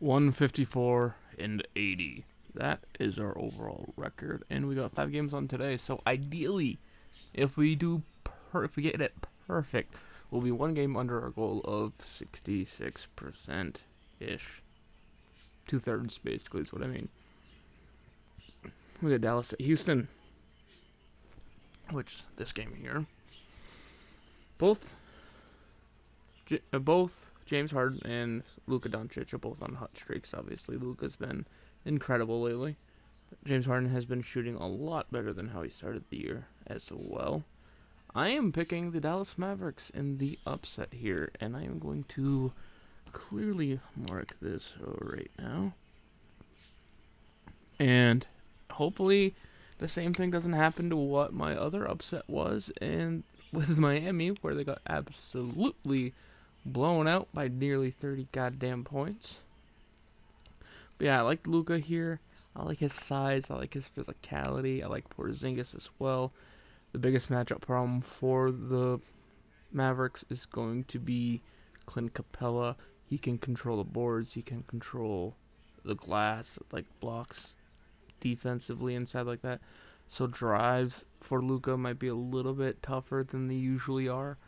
154-80. That is our overall record, and we got 5 games on today. So ideally, if we if we get it perfect, we'll be 1 game under our goal of 66% ish. 2/3 basically is what I mean. We got Dallas at Houston, which this game here, both James Harden and Luka Doncic are both on hot streaks. Obviously, Luka's been incredible lately. James Harden has been shooting a lot better than how he started the year as well. I am picking the Dallas Mavericks in the upset here, and I am going to clearly mark this right now. And hopefully the same thing doesn't happen to what my other upset was and with Miami, where they got absolutely blown out by nearly 30 goddamn points. But yeah, I like Luka here. I like his size. I like his physicality. I like Porzingis as well. The biggest matchup problem for the Mavericks is going to be Clint Capella. He can control the boards. He can control the glass, like blocks defensively inside like that. So drives for Luka might be a little bit tougher than they usually are.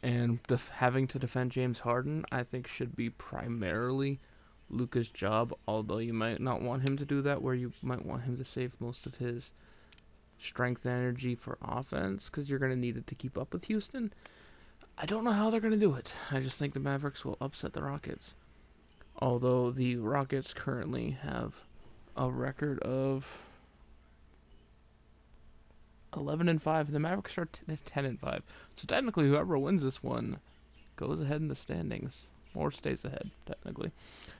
And having to defend James Harden, I think, should be primarily Luka's job, although you might not want him to do that, where you might want him to save most of his strength and energy for offense, because you're going to need it to keep up with Houston. I don't know how they're going to do it. I just think the Mavericks will upset the Rockets. Although the Rockets currently have a record of 11-5, and the Mavericks are 10-5. So technically, whoever wins this one goes ahead in the standings, or stays ahead technically.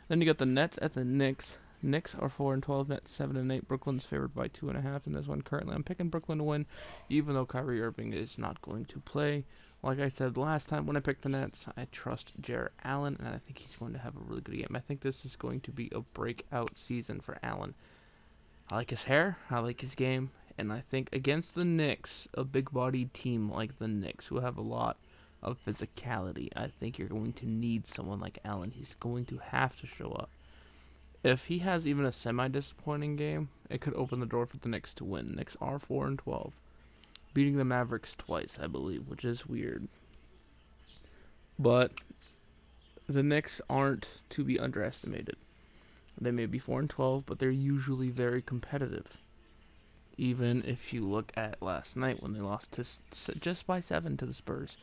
Then you got the Nets at the Knicks. Knicks are 4-12, Nets 7-8. Brooklyn's favored by 2.5 in this one. Currently, I'm picking Brooklyn to win, even though Kyrie Irving is not going to play. Like I said last time when I picked the Nets, I trust Jarrett Allen, and I think he's going to have a really good game. I think this is going to be a breakout season for Allen. I like his hair, I like his game, and I think against the Knicks, a big-bodied team like the Knicks, who have a lot of physicality, I think you're going to need someone like Allen. He's going to have to show up. If he has even a semi-disappointing game, it could open the door for the Knicks to win. Knicks are 4-12, beating the Mavericks twice, I believe, which is weird. But the Knicks aren't to be underestimated. They may be 4-12, but they're usually very competitive. Even if you look at last night when they lost just by 7 to the Spurs.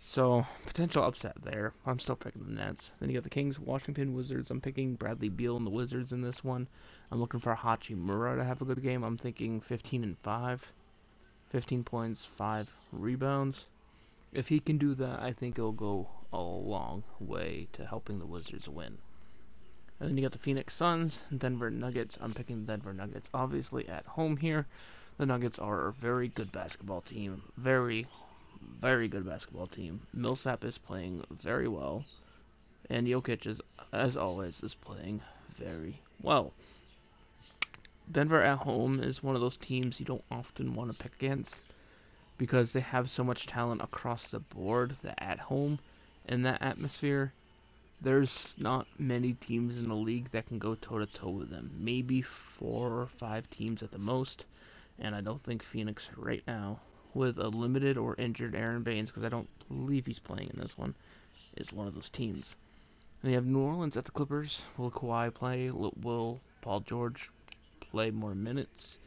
So, potential upset there. I'm still picking the Nets. Then you got the Kings, Washington Wizards. I'm picking Bradley Beal and the Wizards in this one. I'm looking for Hachimura to have a good game. I'm thinking 15-5. 15 points, 5 rebounds. If he can do that, I think it'll go a long way to helping the Wizards win. And then you got the Phoenix Suns, Denver Nuggets. I'm picking the Denver Nuggets, obviously, at home here. The Nuggets are a very good basketball team. Very good basketball team. Millsap is playing very well. And Jokic, as always, is playing very well. Denver at home is one of those teams you don't often want to pick against, because they have so much talent across the board that at home, in that atmosphere, there's not many teams in the league that can go toe-to-toe with them. Maybe 4 or 5 teams at the most, and I don't think Phoenix right now, with a limited or injured Aaron Baines, because I don't believe he's playing in this one, is one of those teams. And you have New Orleans at the Clippers. Will Kawhi play? Will Paul George play more minutes?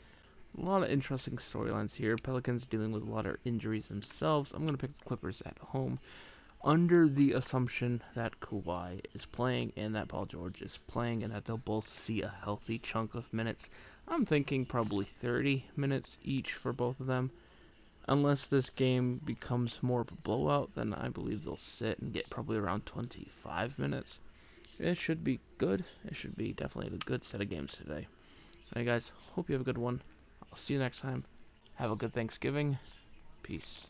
A lot of interesting storylines here. Pelicans dealing with a lot of injuries themselves. I'm going to pick the Clippers at home, under the assumption that Kawhi is playing and that Paul George is playing, and that they'll both see a healthy chunk of minutes. I'm thinking probably 30 minutes each for both of them. Unless this game becomes more of a blowout, then I believe they'll sit and get probably around 25 minutes. It should be good. It should be definitely a good set of games today. Alright guys, hope you have a good one. I'll see you next time. Have a good Thanksgiving. Peace.